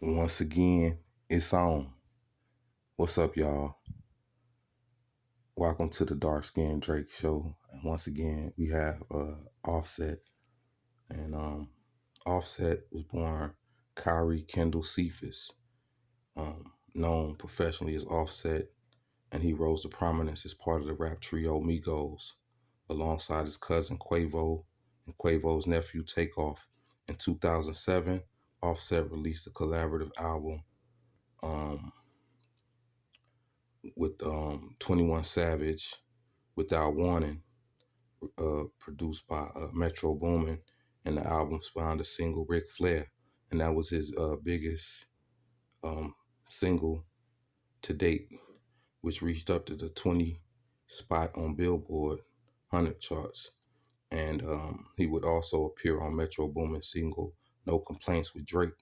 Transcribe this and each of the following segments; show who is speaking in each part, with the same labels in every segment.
Speaker 1: Once again, it's on. What's up, y'all? Welcome to the Dark Skin Drake Show. And once again, we have Offset. And Offset was born Kyrie Kendall Cephas, known professionally as Offset, and he rose to prominence as part of the rap trio Migos, alongside his cousin Quavo and Quavo's nephew Takeoff. In 2007, Offset released a collaborative album with 21 Savage, Without Warning, produced by Metro Boomin, and the album spawned the single Ric Flair, and that was his biggest single to date, which reached up to the 20 spot on Billboard 100 charts. And he would also appear on Metro Boomin's single No Complaints with Drake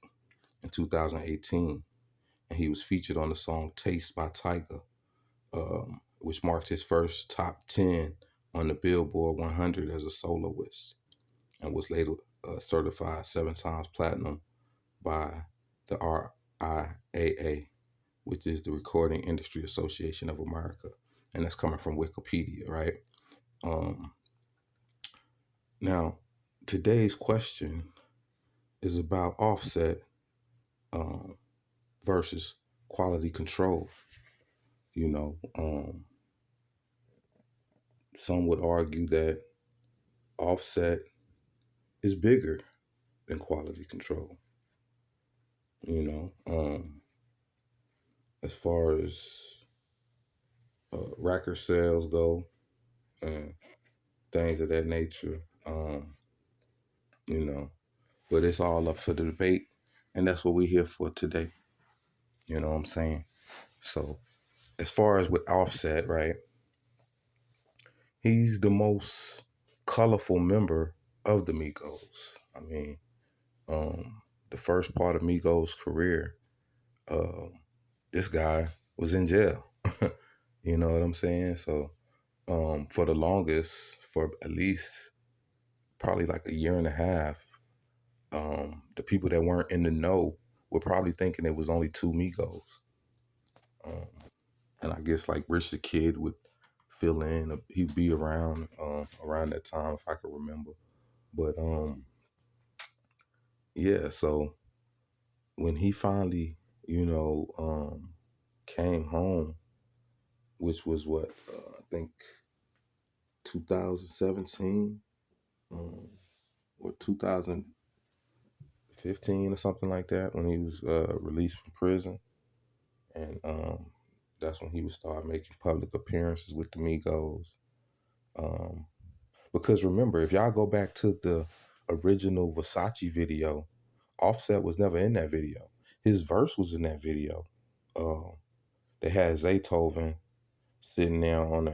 Speaker 1: in 2018, and he was featured on the song Taste by Tyga, which marked his first top 10 on the Billboard 100 as a soloist, and was later certified 7 times platinum by the RIAA, which is the Recording Industry Association of America. And that's coming from Wikipedia, right? Now, today's question is about Offset versus quality control. Some would argue that Offset is bigger than quality control. As far as record sales go and things of that nature, but it's all up for the debate, and that's what we're here for today. You know what I'm saying? So, as far as with Offset, right, he's the most colorful member of the Migos. I mean, the first part of Migos' career, this guy was in jail. You know what I'm saying? So, for the longest, for at least probably like a year and a half, the people that weren't in the know were probably thinking it was only 2 Migos. And I guess like Rich the Kid would fill in. He'd be around that time, if I could remember. But yeah, so when he finally, came home, which was what, I think 2017 or 2015 or something like that, when he was released from prison. And that's when he would start making public appearances with the Migos. Because remember, if y'all go back to the original Versace video, Offset was never in that video. His verse was in that video. They had Zaytoven sitting there on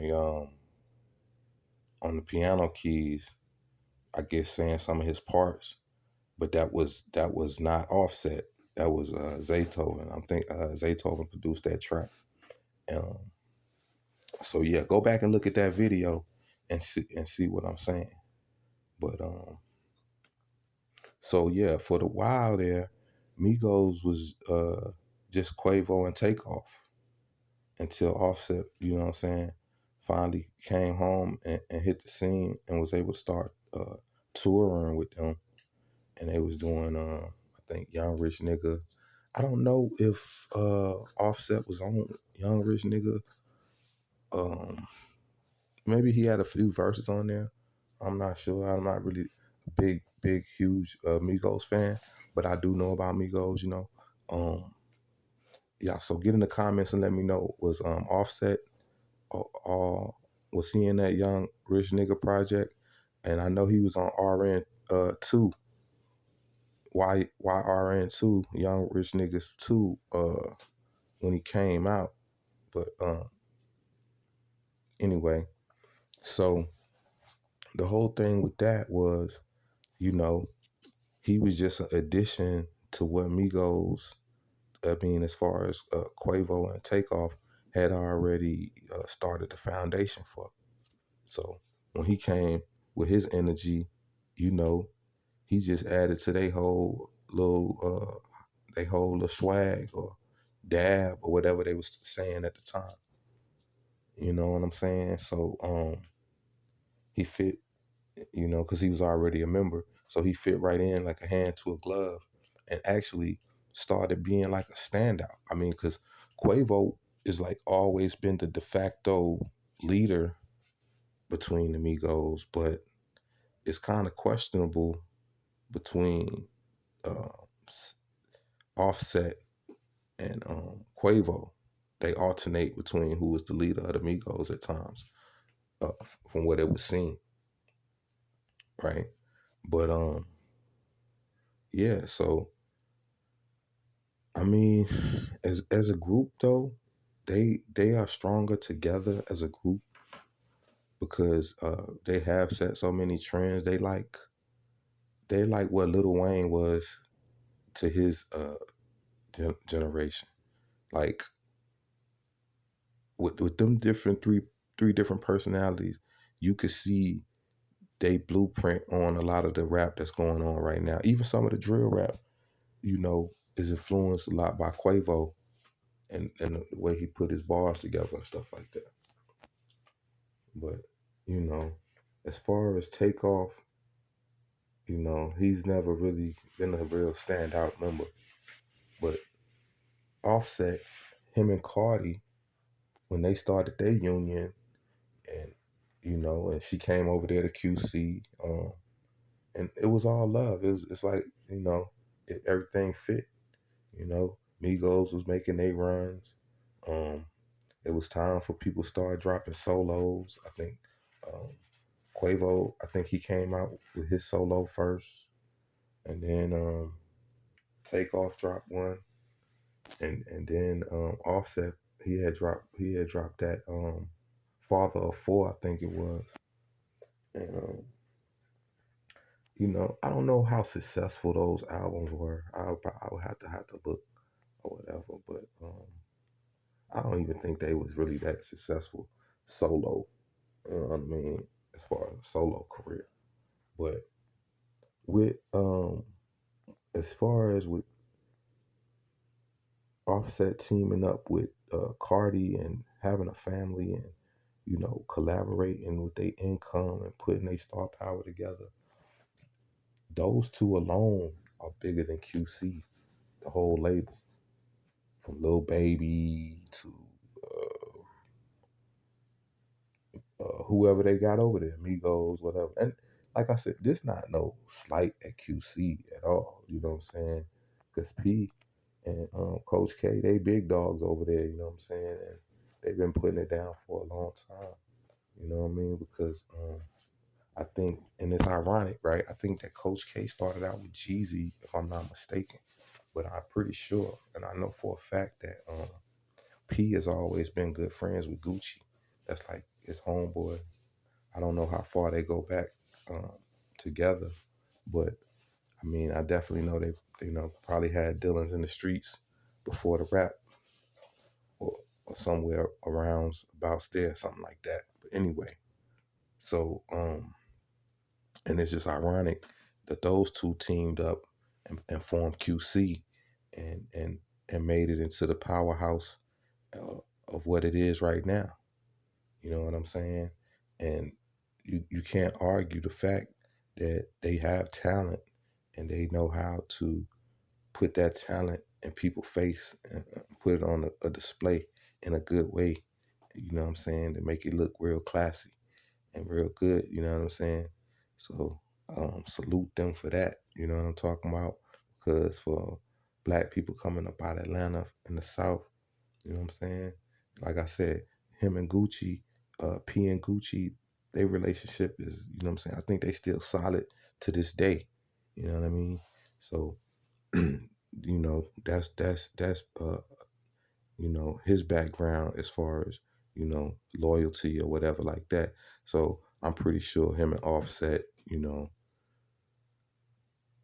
Speaker 1: the piano keys, I guess saying some of his parts, but that was not Offset. That was Zaytoven. I think Zaytoven produced that track. So yeah, go back and look at that video and see what I'm saying. But so yeah, for the while there, Migos was just Quavo and Takeoff until Offset, you know what I'm saying, finally came home and hit the scene and was able to start touring with them. And they was doing, I think, Young Rich Nigga. I don't know if Offset was on Young Rich Nigga. Maybe he had a few verses on there. I'm not sure. I'm not really a big, huge Migos fan, but I do know about Migos, Yeah, so get in the comments and let me know, was Offset, was he in that Young Rich Nigga project? And I know he was on RN2. Why RN2, Young Rich Niggas 2, when he came out. But anyway, so the whole thing with that was, he was just an addition to what Migos, as far as Quavo and Takeoff, had already started the foundation for. So when he came with his energy, he just added to their whole little they whole little swag or dab or whatever they was saying at the time. You know what I'm saying? So he fit, you know, because he was already a member. So he fit right in like a hand to a glove and actually started being like a standout. I mean, because Quavo is like always been the de facto leader between the Migos, but it's kind of questionable between uh, Offset and Quavo. They alternate between who was the leader of the Migos at times, from what it was seen, right? But yeah. So I mean, as a group though, they are stronger together as a group because they have set so many trends. They like what Lil Wayne was to his generation. Like with them different three different personalities, you could see they blueprint on a lot of the rap that's going on right now. Even some of the drill rap, you know, is influenced a lot by Quavo and the way he put his bars together and stuff like that. But, you know, as far as Takeoff, you know, he's never really been a real standout member. But Offset, him and Cardi, when they started their union, and you know, and she came over there to QC, and it was all love. It's like, you know, everything fit. You know, Migos was making their runs. Um, it was time for people to start dropping solos. I think um, Quavo, I think he came out with his solo first, and then Takeoff dropped one, and then Offset he had dropped that Father of Four, I think it was, and you know, I don't know how successful those albums were. I would have to look or whatever, but I don't even think they was really that successful solo. You know what I mean? As far as solo career, but with as far as with Offset teaming up with Cardi and having a family and you know collaborating with their income and putting their star power together, those two alone are bigger than QC, the whole label, from Lil Baby to whoever they got over there, Migos, whatever. And like I said, this not no slight at QC at all. You know what I'm saying? Because P and Coach K, they big dogs over there. You know what I'm saying? And they've been putting it down for a long time. You know what I mean? Because I think, and it's ironic, right? I think that Coach K started out with Jeezy, if I'm not mistaken. But I'm pretty sure, and I know for a fact that P has always been good friends with Gucci. That's like his homeboy. I don't know how far they go back um, together, but I mean, I definitely know they, you know, probably had dealings in the streets before the rap, or somewhere around about there, something like that. But anyway, so and it's just ironic that those two teamed up and formed QC, and and made it into the powerhouse of what it is right now. You know what I'm saying? And you can't argue the fact that they have talent and they know how to put that talent in people's face and put it on a display in a good way. You know what I'm saying? To make it look real classy and real good. You know what I'm saying? So salute them for that. You know what I'm talking about? Because for black people coming up out of Atlanta in the South, you know what I'm saying? Like I said, him and Gucci, P and Gucci, their relationship is, you know what I'm saying? I think they still solid to this day. You know what I mean? So, you know, that's you know, his background as far as, you know, loyalty or whatever like that. So I'm pretty sure him and Offset, you know,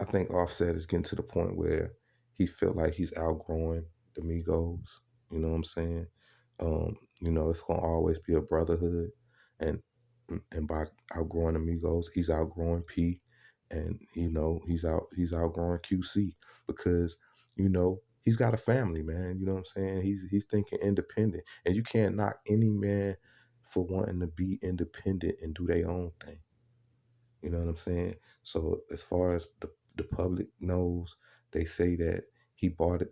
Speaker 1: I think Offset is getting to the point where he felt like he's outgrowing the Migos. You know what I'm saying? You know, it's gonna always be a brotherhood, and by outgrowing the Migos, he's outgrowing P, and you know he's outgrowing QC because He's got a family, man. You know what I'm saying? He's thinking independent. And you can't knock any man for wanting to be independent and do their own thing. You know what I'm saying? So as far as the public knows, they say that he bought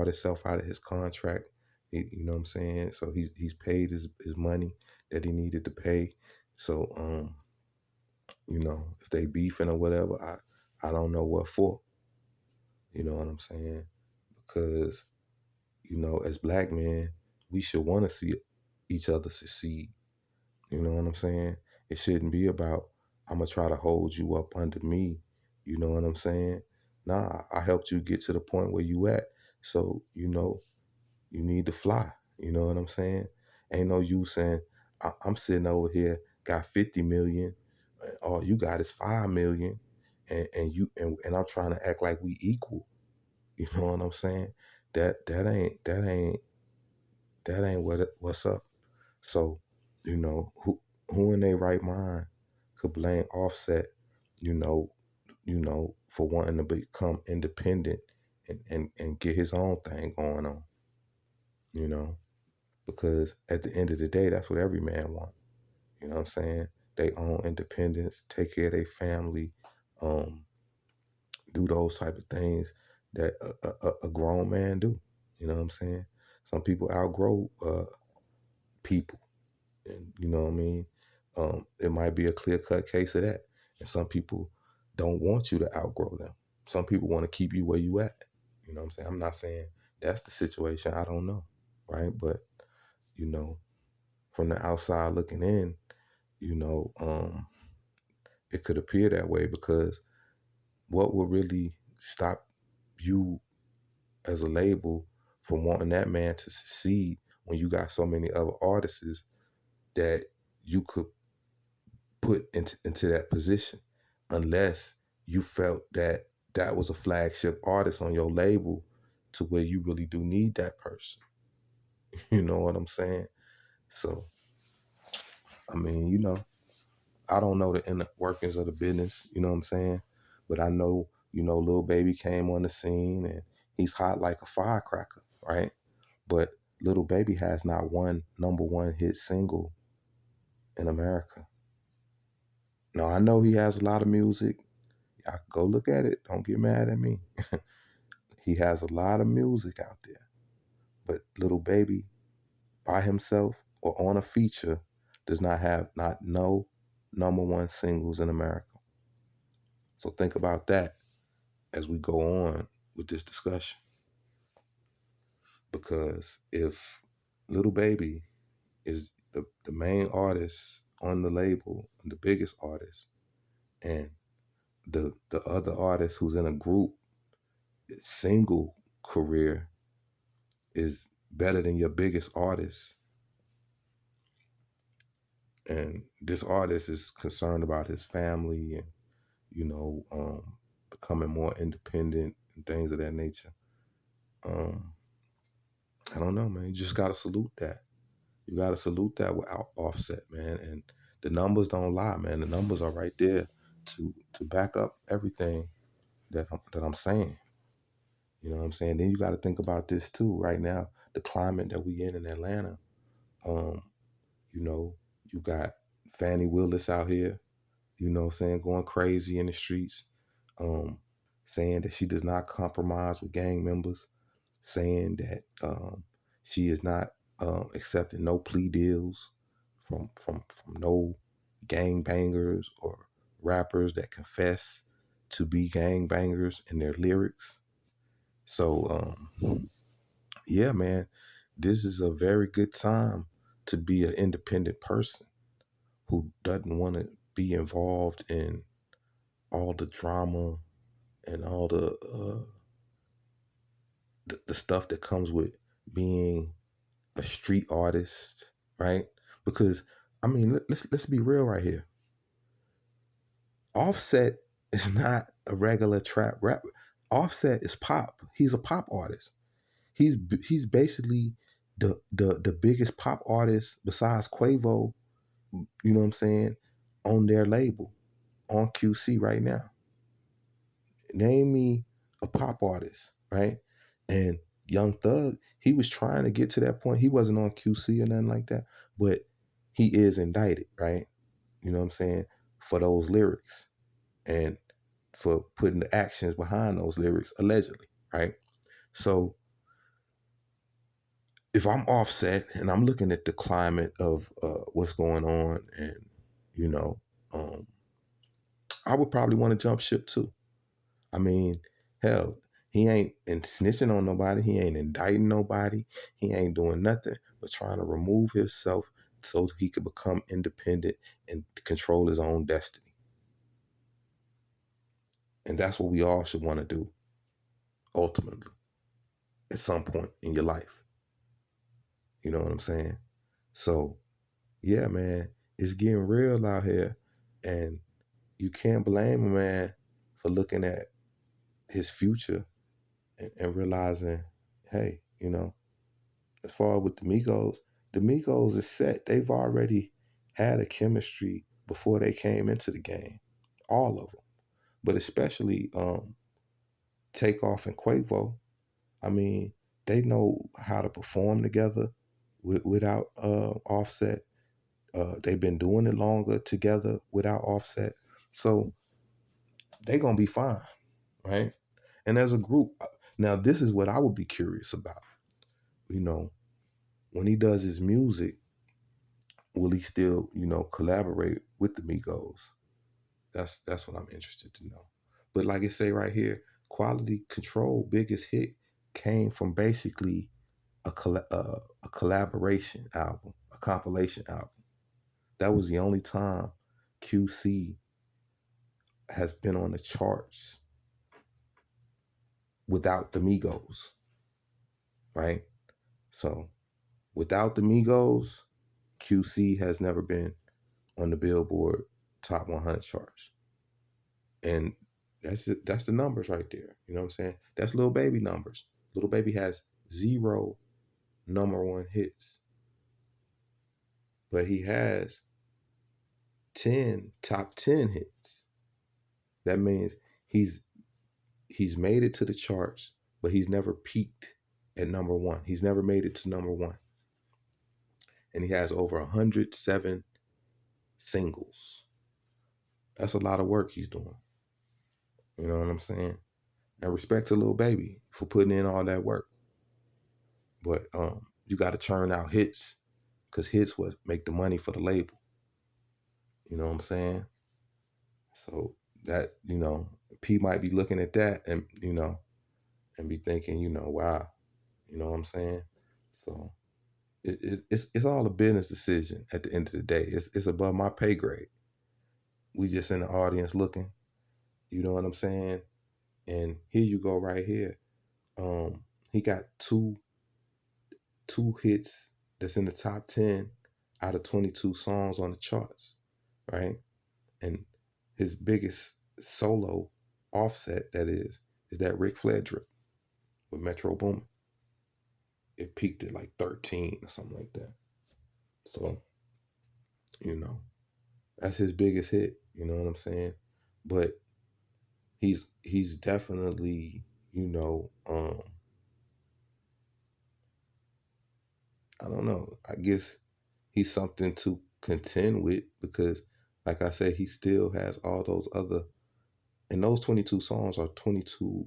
Speaker 1: himself out of his contract. You know what I'm saying? So he's paid his money that he needed to pay. So if they beefing or whatever, I don't know what for. You know what I'm saying? Because, as black men, we should want to see each other succeed. You know what I'm saying? It shouldn't be about, I'm going to try to hold you up under me. You know what I'm saying? Nah, I helped you get to the point where you at. So, you need to fly. You know what I'm saying? Ain't no use saying, I'm sitting over here, got 50 million. All you got is 5 million. And I'm trying to act like we equal. You know what I'm saying? That ain't what's up. So, who in their right mind could blame Offset, you know, for wanting to become independent and get his own thing going on, you know? Because at the end of the day, that's what every man wants. You know what I'm saying? They own independence, take care of their family, um, do those type of things that a grown man do. You know what I'm saying? Some people outgrow people, and you know what I mean. It might be a clear cut case of that, and some people don't want you to outgrow them. Some people want to keep you where you at. You know what I'm saying? I'm not saying that's the situation. I don't know, right? But you know, from the outside looking in, it could appear that way because what will really stop you as a label from wanting that man to succeed when you got so many other artists that you could put into that position, unless you felt that that was a flagship artist on your label to where you really do need that person. You know what I'm saying? So, I mean, I don't know the inner workings of the business, you know what I'm saying? But I know, Lil Baby came on the scene and he's hot like a firecracker, right? But Little Baby has not one number one hit single in America. Now I know he has a lot of music. I go look at it. Don't get mad at me. He has a lot of music out there. But Little Baby by himself or on a feature does not have not no number one singles in America. So think about that as we go on with this discussion. Because if Little Baby is the main artist on the label, the biggest artist, and the other artist who's in a group single career is better than your biggest artist, and this artist is concerned about his family and becoming more independent and things of that nature. I don't know, man. You just gotta salute that. You gotta salute that without Offset, man. And the numbers don't lie, man. The numbers are right there to back up everything that I'm saying. You know what I'm saying? Then you got to think about this too. Right now, the climate that we in Atlanta. Um, you got Fannie Willis out here. You know what I'm saying, going crazy in the streets, um, saying that she does not compromise with gang members, saying that she is not accepting no plea deals from no gang bangers or rappers that confess to be gang bangers in their lyrics. So yeah, man, this is a very good time to be an independent person who doesn't want to be involved in all the drama and all the stuff that comes with being a street artist, right? Because I mean, let's be real right here. Offset is not a regular trap rapper. Offset is pop. He's a pop artist. He's basically the biggest pop artist besides Quavo. You know what I'm saying? On their label, on QC right now. Name me a pop artist, right? And Young Thug, he was trying to get to that point. He wasn't on QC or nothing like that, but he is indicted, right? You know what I'm saying? For those lyrics and for putting the actions behind those lyrics, allegedly, right? So if I'm Offset and I'm looking at the climate of what's going on, and you know, um, I would probably want to jump ship too. I mean, hell, he ain't snitching on nobody. He ain't indicting nobody. He ain't doing nothing but trying to remove himself so he could become independent and control his own destiny. And that's what we all should want to do ultimately at some point in your life. You know what I'm saying? So, yeah, man, it's getting real out here. And you can't blame a man for looking at his future and realizing, hey, as far with the Migos is set. They've already had a chemistry before they came into the game, all of them. But especially Takeoff and Quavo. I mean, they know how to perform together without Offset. They've been doing it longer together without Offset, so they gonna be fine, right? And as a group, now this is what I would be curious about. You know, when he does his music, will he still, collaborate with the Migos? That's what I'm interested to know. But like I say right here, Quality Control biggest hit came from basically a collaboration album, a compilation album. That was the only time QC has been on the charts without the Migos, right? So without the Migos, QC has never been on the Billboard Top 100 charts. And that's the numbers right there. You know what I'm saying? That's Lil Baby numbers. Lil Baby has 0 number one hits, but he has 10 top 10 hits. That means he's made it to the charts, but he's never peaked at number one. He's never made it to number one. And he has over 107 singles. That's a lot of work he's doing. You know what I'm saying? And respect to Lil Baby for putting in all that work. But you got to churn out hits, because hits what make the money for the label. You know what I'm saying? So that, P might be looking at that and, and be thinking, wow, you know what I'm saying? So it's all a business decision at the end of the day. It's above my pay grade. We just in the audience looking, you know what I'm saying? And here you go right here. He got two hits that's in the top 10 out of 22 songs on the charts, right? And his biggest solo offset, that is that Ric Flair drip with Metro Boomin. It peaked at like 13 or something like that. So, you know, that's his biggest hit, you know what I'm saying? But he's definitely, I don't know. I guess he's something to contend with, because like I said, he still has all those other, and those 22 songs are 22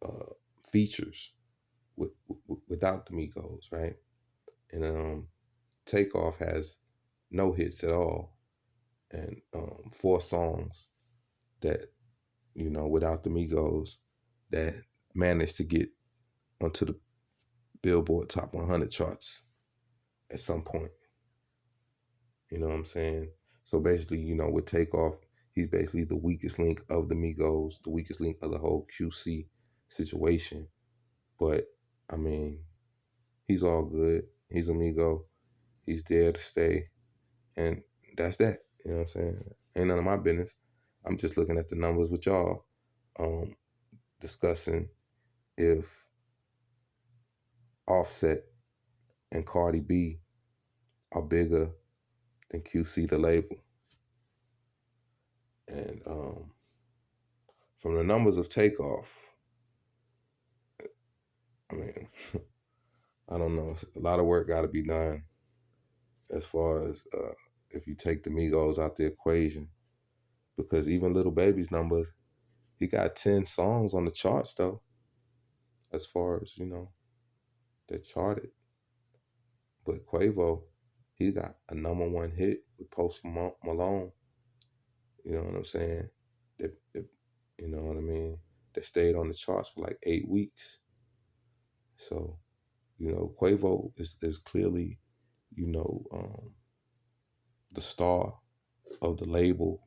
Speaker 1: uh, features without the Migos, right? And Takeoff has no hits at all, and 4 songs that, without the Migos, that managed to get onto the Billboard Top 100 charts at some point. You know what I'm saying? So basically, with Takeoff, he's basically the weakest link of the Migos, the weakest link of the whole QC situation. But I mean, he's all good. He's Amigo. He's there to stay. And that's that. You know what I'm saying? Ain't none of my business. I'm just looking at the numbers with y'all, discussing if Offset and Cardi B are bigger than QC the label. And from the numbers of Takeoff, I mean, I don't know. A lot of work got to be done as far as if you take the Migos out the equation, because even Little Baby's numbers, he got 10 songs on the charts though, as far as that charted. But Quavo, he got a #1 hit with Post Malone. You know what I'm saying? That you know what I mean? That stayed on the charts for like 8 weeks. So Quavo is clearly you know the star of the label.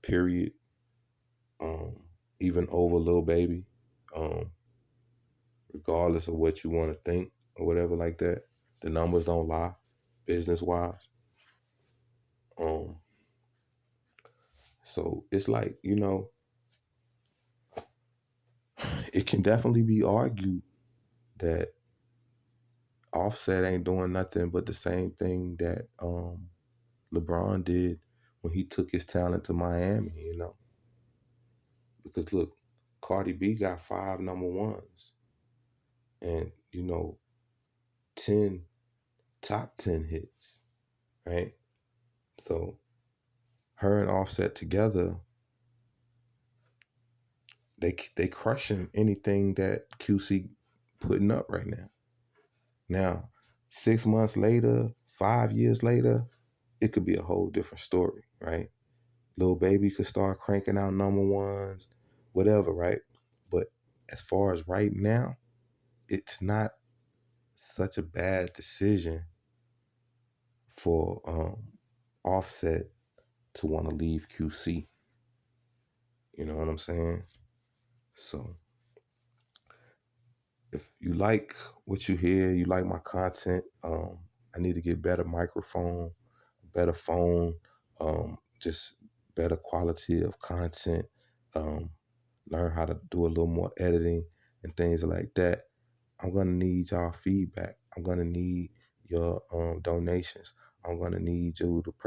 Speaker 1: Period. Um, even over Lil Baby. Um, regardless of what you want to think or whatever like that, the numbers don't lie, business wise. Um, so it's like it can definitely be argued that Offset ain't doing nothing but the same thing that LeBron did when he took his talent to Miami. Because look, Cardi B got 5 #1s and 10 top 10 hits, right? So her and Offset together, they crushing anything that QC putting up right now. Now, 6 months later, 5 years later, it could be a whole different story, right? Lil Baby could start cranking out #1s, whatever, right? But as far as right now, it's not such a bad decision for Offset to want to leave QC. You know what I'm saying? So if you like what you hear, you like my content, I need to get better microphone, better phone, just better quality of content, um, learn how to do a little more editing and things like that. I'm gonna need y'all feedback. I'm gonna need your donations. I'm gonna need you to press